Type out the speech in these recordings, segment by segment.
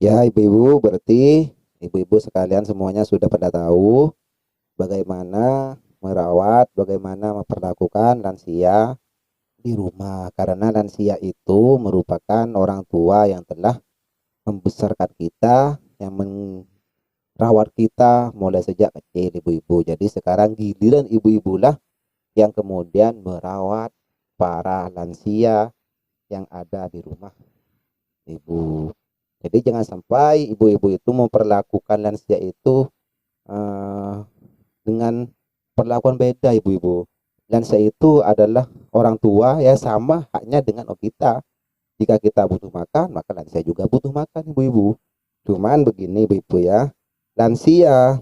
Ya, ibu-ibu, berarti ibu-ibu sekalian semuanya sudah pada tahu bagaimana merawat, bagaimana memperlakukan lansia di rumah. Karena lansia itu merupakan orang tua yang telah membesarkan kita, yang merawat kita mulai sejak kecil, ibu-ibu. Jadi sekarang giliran ibu-ibu lah yang kemudian merawat para lansia yang ada di rumah ibu. Jadi jangan sampai ibu-ibu itu memperlakukan lansia itu eh, dengan perlakuan beda, ibu-ibu. Lansia itu adalah orang tua ya, sama haknya dengan kita. Jika kita butuh makan, maka lansia juga butuh makan, ibu-ibu. Cuman begini, ibu-ibu ya. Lansia,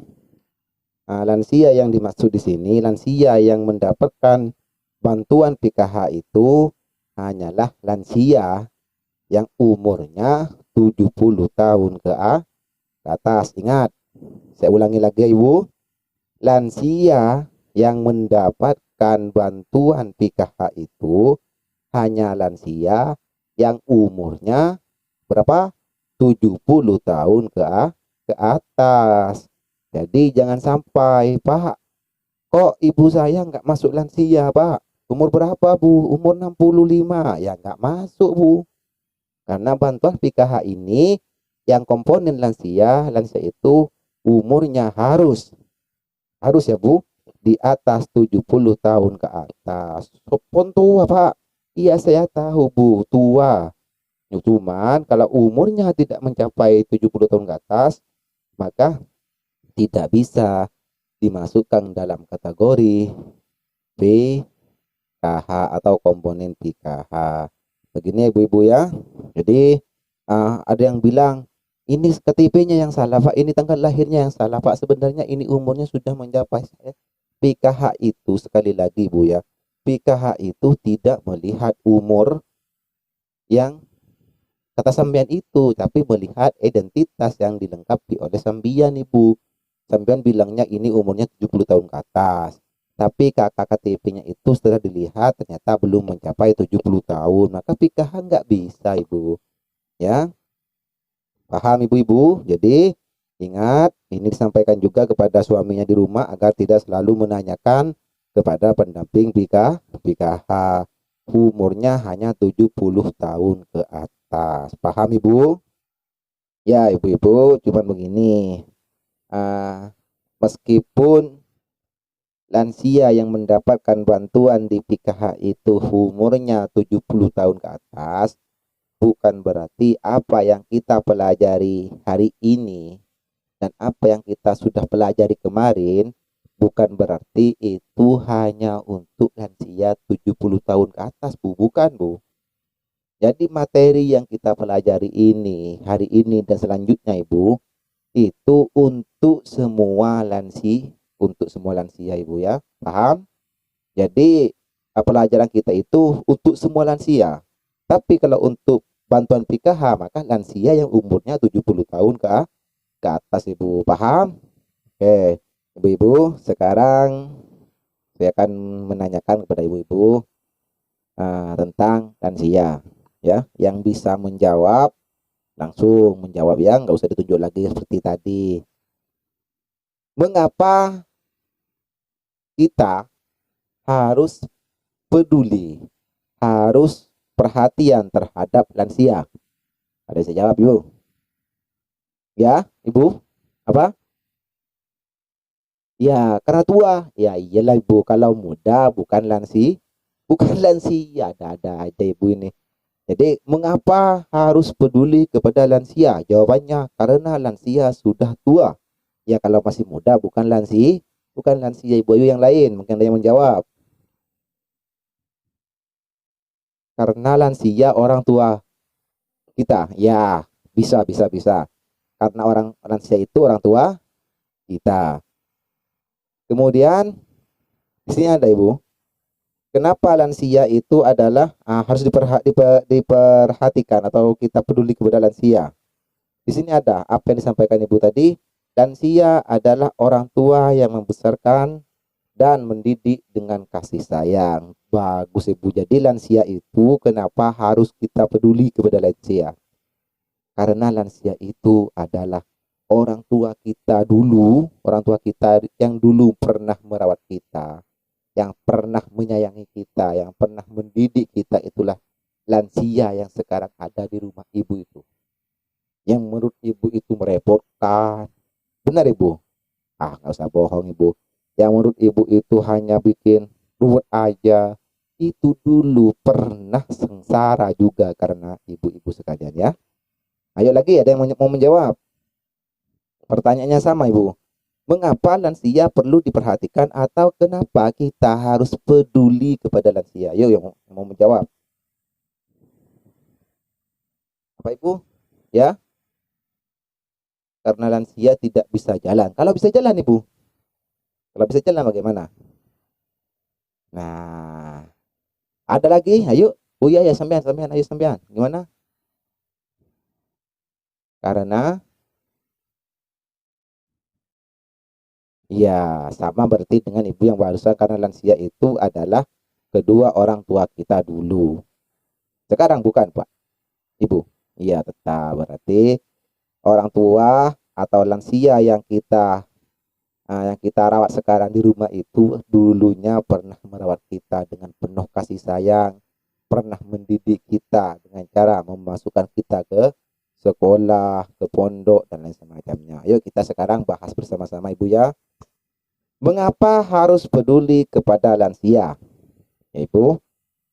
lansia yang dimaksud di sini, lansia yang mendapatkan bantuan PKH itu hanyalah lansia yang umurnya 70 tahun ke atas. Ingat, saya ulangi lagi, Ibu. Lansia yang mendapatkan bantuan PKH itu hanya lansia yang umurnya berapa? 70 tahun ke atas. Jadi jangan sampai, Pak, kok ibu saya nggak masuk lansia, Pak? Umur berapa, Bu? Umur 65. Ya nggak masuk, Bu. Karena bantuan PKH ini yang komponen lansia, lansia itu umurnya harus ya Bu, di atas 70 tahun ke atas. Sopon tua, Pak. Iya, saya tahu, Bu, tua. Cuman kalau umurnya tidak mencapai 70 tahun ke atas, maka tidak bisa dimasukkan dalam kategori PKH atau komponen PKH. Begini ibu-ibu ya. Jadi ada yang bilang ini KTP-nya yang salah, Pak. Ini tanggal lahirnya yang salah, Pak. Sebenarnya ini umurnya sudah mencapai saya. PKH itu sekali lagi, Bu ya. PKH itu tidak melihat umur yang kata sambian itu, tapi melihat identitas yang dilengkapi oleh sambian, Ibu. Sambian bilangnya ini umurnya 70 tahun ke atas. Tapi kakak KTP-nya itu setelah dilihat ternyata belum mencapai 70 tahun. Maka PKH nggak bisa, Ibu. Ya, paham ibu-ibu? Jadi ingat, ini disampaikan juga kepada suaminya di rumah agar tidak selalu menanyakan kepada pendamping PKH. Umurnya hanya 70 tahun ke atas. Paham ibu? Ya ibu-ibu, cuman begini. ah, Meskipun lansia yang mendapatkan bantuan di PKH itu umurnya 70 tahun ke atas, bukan berarti apa yang kita pelajari hari ini dan apa yang kita sudah pelajari kemarin bukan berarti itu hanya untuk lansia 70 tahun ke atas, Bu. Bukan, Bu. Jadi materi yang kita pelajari ini, hari ini dan selanjutnya, Ibu, itu untuk semua lansia, Ibu ya. Paham? Jadi pelajaran kita itu untuk semua lansia. Tapi kalau untuk bantuan PKH, maka lansia yang umurnya 70 tahun ke atas, Ibu. Paham? Oke, Ibu-ibu, sekarang saya akan menanyakan kepada Ibu-ibu tentang lansia. Ya, yang bisa menjawab langsung menjawab ya, nggak usah ditunjuk lagi seperti tadi. Mengapa kita harus peduli, harus perhatian terhadap lansia? Ada yang saya jawab, Ibu? Ya, Ibu? Apa? Ya, karena tua. Ya, iyalah Ibu, kalau muda bukan bukan lansia, ada aja Ibu ini. Jadi, mengapa harus peduli kepada lansia? Jawabannya, karena lansia sudah tua. Ya, kalau masih muda bukan lansia Ibu yang lain. Mungkin ada yang menjawab. Karena lansia orang tua kita. Ya, bisa. Karena orang lansia itu orang tua kita. Kemudian, di sini ada Ibu. Kenapa lansia itu adalah harus diperhatikan atau kita peduli kepada lansia? Di sini ada apa yang disampaikan Ibu tadi. Lansia adalah orang tua yang membesarkan dan mendidik dengan kasih sayang. Bagus Ibu. Jadi lansia itu kenapa harus kita peduli kepada lansia? Karena lansia itu adalah orang tua kita dulu, orang tua kita yang dulu pernah merawat kita, yang pernah menyayangi kita, yang pernah mendidik kita, itulah lansia yang sekarang ada di rumah ibu itu. Yang menurut ibu itu merepotkan. Benar ibu? Ah, nggak usah bohong ibu. Yang menurut ibu itu hanya bikin ruwet aja. Itu dulu pernah sengsara juga karena ibu-ibu sekalian ya. Ayo lagi, ada yang mau menjawab? Pertanyaannya sama ibu. Mengapa lansia perlu diperhatikan atau kenapa kita harus peduli kepada lansia? Yuk yang mau menjawab. Apa ibu? Ya, karena lansia tidak bisa jalan. Kalau bisa jalan ibu, kalau bisa jalan bagaimana? Nah, ada lagi? Ayo. Oh iya ya, sampean, sampean, ayo sampean. Gimana? Karena ya sama berarti dengan ibu yang barusan, karena lansia itu adalah kedua orang tua kita dulu. Sekarang bukan, Pak. Ibu. Iya, tetap berarti orang tua atau lansia yang kita rawat sekarang di rumah itu dulunya pernah merawat kita dengan penuh kasih sayang, pernah mendidik kita dengan cara memasukkan kita ke sekolah, ke pondok dan lain semacamnya. Ayo kita sekarang bahas bersama-sama ibu ya. Mengapa harus peduli kepada lansia? Ya, ibu,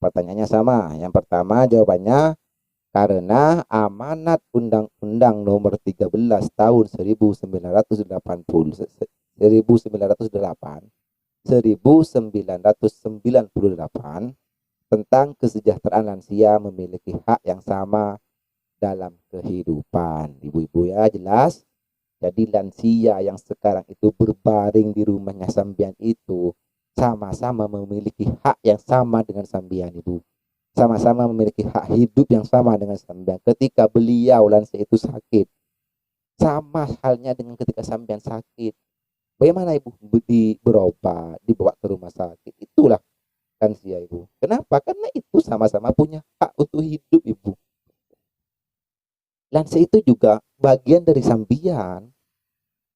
pertanyaannya sama. Yang pertama jawabannya karena amanat Undang-Undang Nomor 13 Tahun 1998 tentang kesejahteraan lansia memiliki hak yang sama dalam kehidupan. Ibu-ibu ya, jelas. Jadi lansia yang sekarang itu berbaring di rumahnya sambian itu sama-sama memiliki hak yang sama dengan sambian ibu. Sama-sama memiliki hak hidup yang sama dengan sambian. Ketika beliau lansia itu sakit, sama halnya dengan ketika sambian sakit. Bagaimana ibu berobat, dibawa ke rumah sakit? Itulah lansia ibu. Kenapa? Karena itu sama-sama punya hak untuk hidup ibu. Lansia itu juga bagian dari sambian.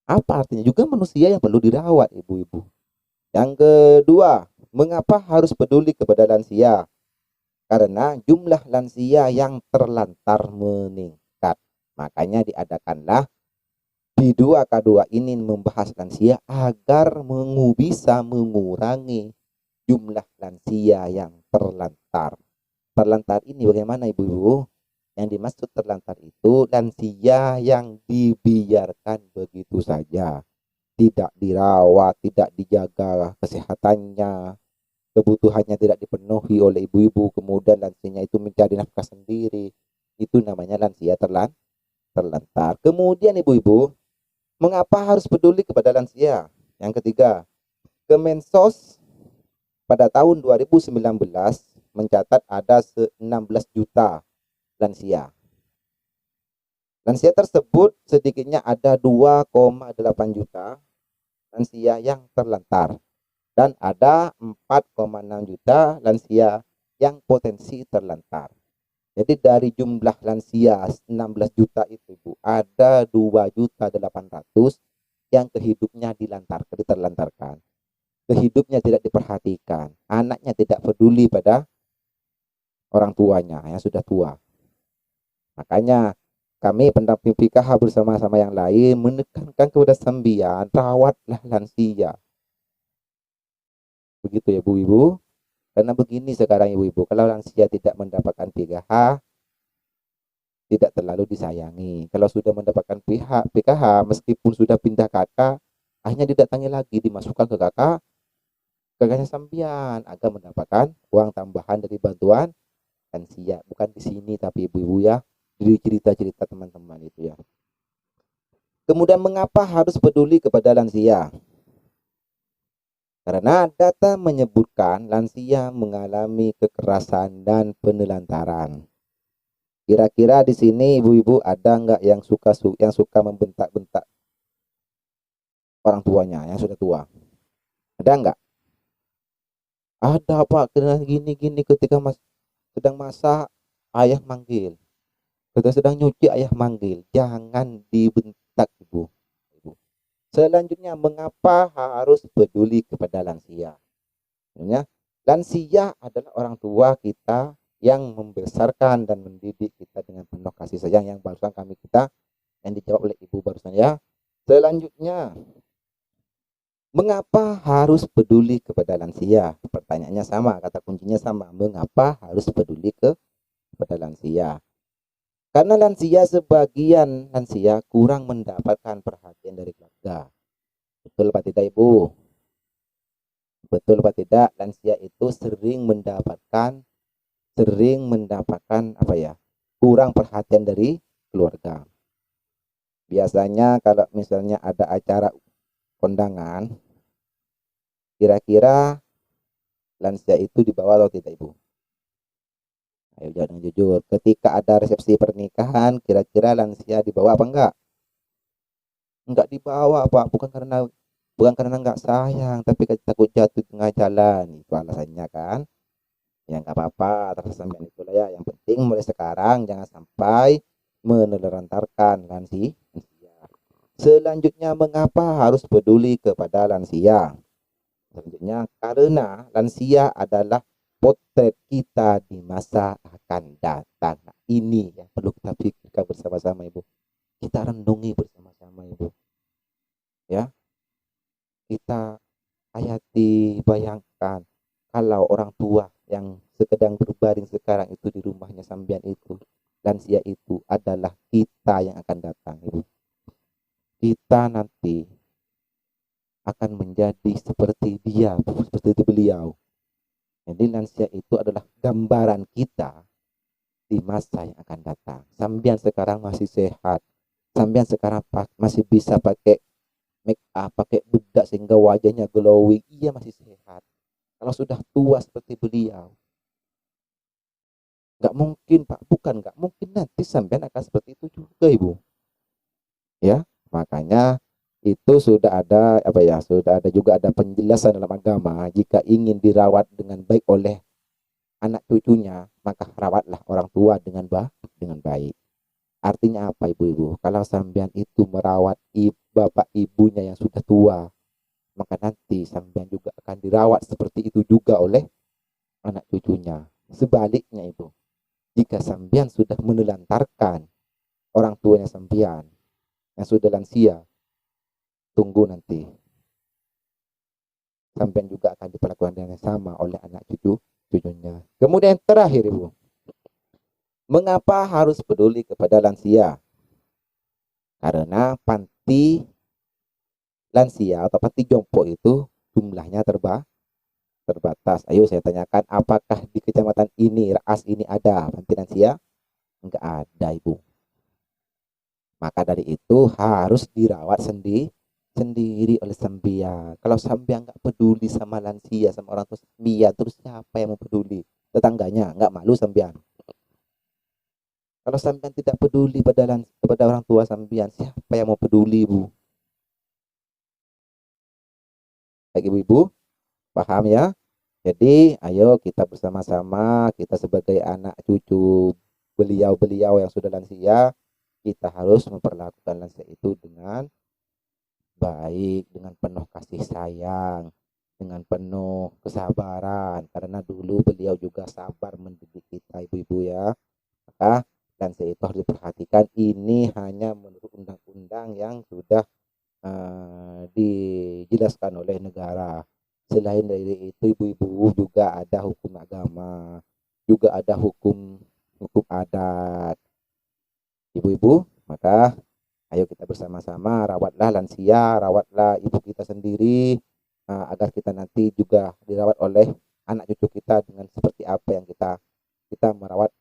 Apa artinya? Juga manusia yang perlu dirawat ibu-ibu. Yang kedua, mengapa harus peduli kepada lansia? Karena jumlah lansia yang terlantar meningkat. Makanya diadakanlah P2K2 ini membahas lansia agar bisa mengurangi jumlah lansia yang terlantar. Terlantar ini bagaimana ibu-ibu? Yang dimaksud terlantar itu lansia yang dibiarkan begitu saja, tidak dirawat, tidak dijaga kesehatannya, kebutuhannya tidak dipenuhi oleh ibu-ibu, kemudian lansianya itu mencari nafkah sendiri. Itu namanya lansia terlantar. Kemudian ibu-ibu, mengapa harus peduli kepada lansia? Yang ketiga, Kemensos pada tahun 2019 mencatat ada 16 juta lansia. Lansia tersebut sedikitnya ada 2,8 juta lansia yang terlantar dan ada 4,6 juta lansia yang potensi terlantar. Jadi dari jumlah lansia 16 juta itu Bu, ada 2.800.000 yang kehidupnya diterlantarkan. Kehidupnya tidak diperhatikan, anaknya tidak peduli pada orang tuanya yang sudah tua. Makanya kami pendamping PKH bersama-sama yang lain menekankan kepada sambian, rawatlah lansia. Begitu ya Bu Ibu. Karena begini sekarang Ibu-ibu, kalau lansia tidak mendapatkan PKH, tidak terlalu disayangi. Kalau sudah mendapatkan PKH, meskipun sudah pindah kakak, akhirnya didatangi lagi, dimasukkan ke kakaknya sambian agar mendapatkan uang tambahan dari bantuan lansia. Bukan di sini tapi ibu-ibu ya, di cerita-cerita teman-teman itu ya. Kemudian mengapa harus peduli kepada lansia? Karena data menyebutkan lansia mengalami kekerasan dan penelantaran. Kira-kira di sini ibu-ibu ada nggak yang suka membentak-bentak orang tuanya yang sudah tua? Ada nggak? Ada Pak, kena gini-gini ketika sedang masak ayah manggil. Ketika sedang nyuci ayah manggil, jangan dibentak ibu. Ibu. Selanjutnya, mengapa harus peduli kepada lansia? Sebenarnya lansia adalah orang tua kita yang membesarkan dan mendidik kita dengan penuh kasih sayang yang barusan yang dijawab oleh ibu barusan ya. Selanjutnya, mengapa harus peduli kepada lansia? Pertanyaannya sama, kata kuncinya sama. Mengapa harus peduli kepada lansia? Karena sebagian lansia kurang mendapatkan perhatian dari keluarga. Betul Pak tidak Ibu? Betul Pak tidak? Lansia itu sering mendapatkan apa ya? Kurang perhatian dari keluarga. Biasanya kalau misalnya ada acara kondangan, kira-kira lansia itu dibawa atau tidak Ibu? Ayo jawab dengan jujur. Ketika ada resepsi pernikahan, kira-kira lansia dibawa apa enggak? Enggak dibawa Pak, bukan karena enggak sayang, tapi takut jatuh di tengah jalan. Itu alasannya kan. Ya enggak apa-apa, terserah sampean itulah ya. Yang penting mulai sekarang jangan sampai menelantarkan lansia. Selanjutnya, mengapa harus peduli kepada lansia? Selanjutnya, karena lansia adalah potret kita di masa akan datang. Nah, ini yang perlu kita pikirkan bersama-sama Ibu. Kita renungi bersama-sama Ibu. Ya, kita hayati, bayangkan kalau orang tua yang sedang berbaring sekarang itu di rumahnya sambian itu, lansia itu adalah kita yang akan datang Ibu. Kita nanti akan menjadi seperti dia, seperti beliau. Jadi lansia itu adalah gambaran kita di masa yang akan datang. Sambian sekarang masih sehat, sambian sekarang masih bisa pakai make up, pakai bedak sehingga wajahnya glowing, iya masih sehat. Kalau sudah tua seperti beliau, nggak mungkin Pak, bukan nggak mungkin, nanti sambian akan seperti itu juga Ibu. Ya, makanya itu sudah ada juga ada penjelasan dalam agama, jika ingin dirawat dengan baik oleh anak cucunya, maka rawatlah orang tua dengan baik. Artinya apa ibu-ibu? Kalau sampean itu merawat bapak ibunya yang sudah tua, maka nanti sampean juga akan dirawat seperti itu juga oleh anak cucunya. Sebaliknya ibu, jika sampean sudah menelantarkan orang tuanya sampean yang sudah lansia, tunggu nanti sampean juga akan diperlakukan dengan sama oleh anak cucunya. Kemudian terakhir ibu, mengapa harus peduli kepada lansia? Karena panti lansia atau panti jompo itu jumlahnya terbatas. Ayo saya tanyakan, apakah di kecamatan ini, Raas ini ada panti lansia? Enggak ada Ibu. Maka dari itu harus dirawat sendiri oleh sambian. Kalau sambian nggak peduli sama lansia, sama orang tua sambian, terus siapa yang mau peduli? Tetangganya nggak malu sambian. Kalau sambian tidak peduli kepada orang tua sambian, siapa yang mau peduli Bu? Baik ibu-ibu, paham ya? Jadi ayo kita bersama-sama, kita sebagai anak cucu beliau-beliau yang sudah lansia, kita harus memperlakukan lansia itu dengan baik, dengan penuh kasih sayang, dengan penuh kesabaran, karena dulu beliau juga sabar mendidik kita ibu-ibu ya. Maka lansia itu harus diperhatikan, ini hanya menurut undang-undang yang sudah dijelaskan oleh negara. Selain dari itu ibu-ibu juga ada hukum agama, juga ada hukum adat. Ibu-ibu, maka ayo kita bersama-sama rawatlah lansia, rawatlah ibu kita sendiri, agar kita nanti juga dirawat oleh anak cucu kita dengan seperti apa yang kita merawat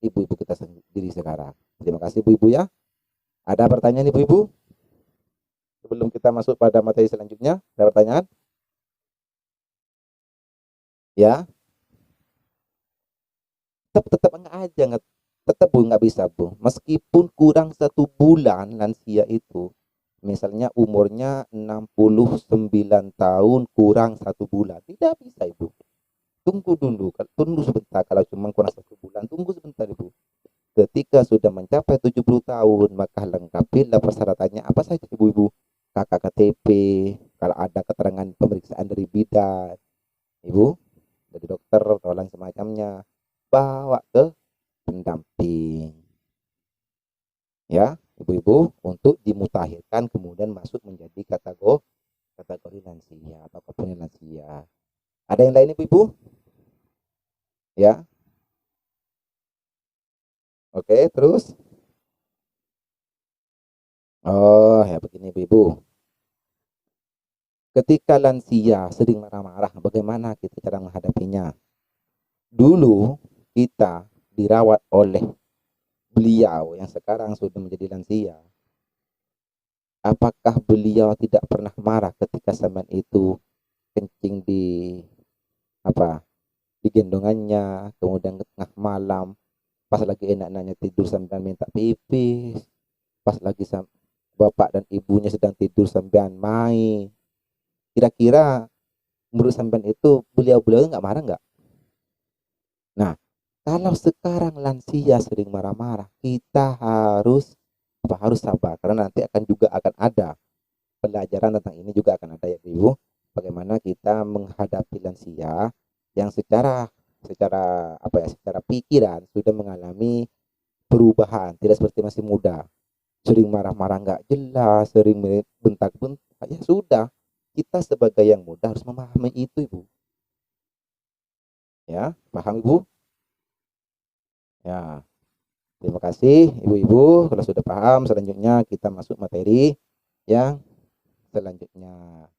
ibu-ibu kita sendiri sekarang. Terima kasih ibu-ibu ya. Ada pertanyaan ibu-ibu? Sebelum kita masuk pada materi selanjutnya, ada pertanyaan? Ya, tetap enggak aja, tetap Bu nggak bisa Bu. Meskipun kurang 1 bulan lansia itu, misalnya umurnya 69 tahun kurang 1 bulan, tidak bisa Ibu. Tunggu sebentar. Kalau cuma kurang 1 bulan, tunggu sebentar Ibu. ketika sudah mencapai 70 tahun, maka lengkapilah persyaratannya apa saja ibu-ibu. KKTP, kalau ada keterangan pemeriksaan dari bidan, ibu, dari dokter atau lain semacamnya, bawa ke pendamping. Ya, ibu-ibu, untuk dimutakhirkan kemudian masuk menjadi kategori lansia atau kepunyaan lansia. Ada yang lain ibu-ibu? Ya, oke, terus? Oh, ya begini ibu-ibu. Ketika lansia sering marah-marah, bagaimana kita cara menghadapinya? Dulu kita dirawat oleh beliau yang sekarang sudah menjadi lansia. Apakah beliau tidak pernah marah ketika zaman itu kencing di apa di gendongannya, kemudian ke tengah malam, pas lagi enak-enaknya tidur sambil minta pipis, pas lagi bapak dan ibunya sedang tidur sambil main. Kira-kira menurut sampean itu beliau-beliau nggak marah nggak? Nah, kalau sekarang lansia sering marah-marah, kita harus sabar karena nanti akan ada pelajaran tentang ini juga akan ada ya Ibu. Bagaimana kita menghadapi lansia yang secara secara pikiran sudah mengalami perubahan, tidak seperti masih muda. Sering marah-marah nggak jelas, sering bentak-bentak, ya sudah. Kita sebagai yang muda harus memahami itu Ibu. Ya, paham Ibu? Ya, terima kasih Ibu-ibu. Kalau sudah paham, selanjutnya kita masuk materi yang selanjutnya.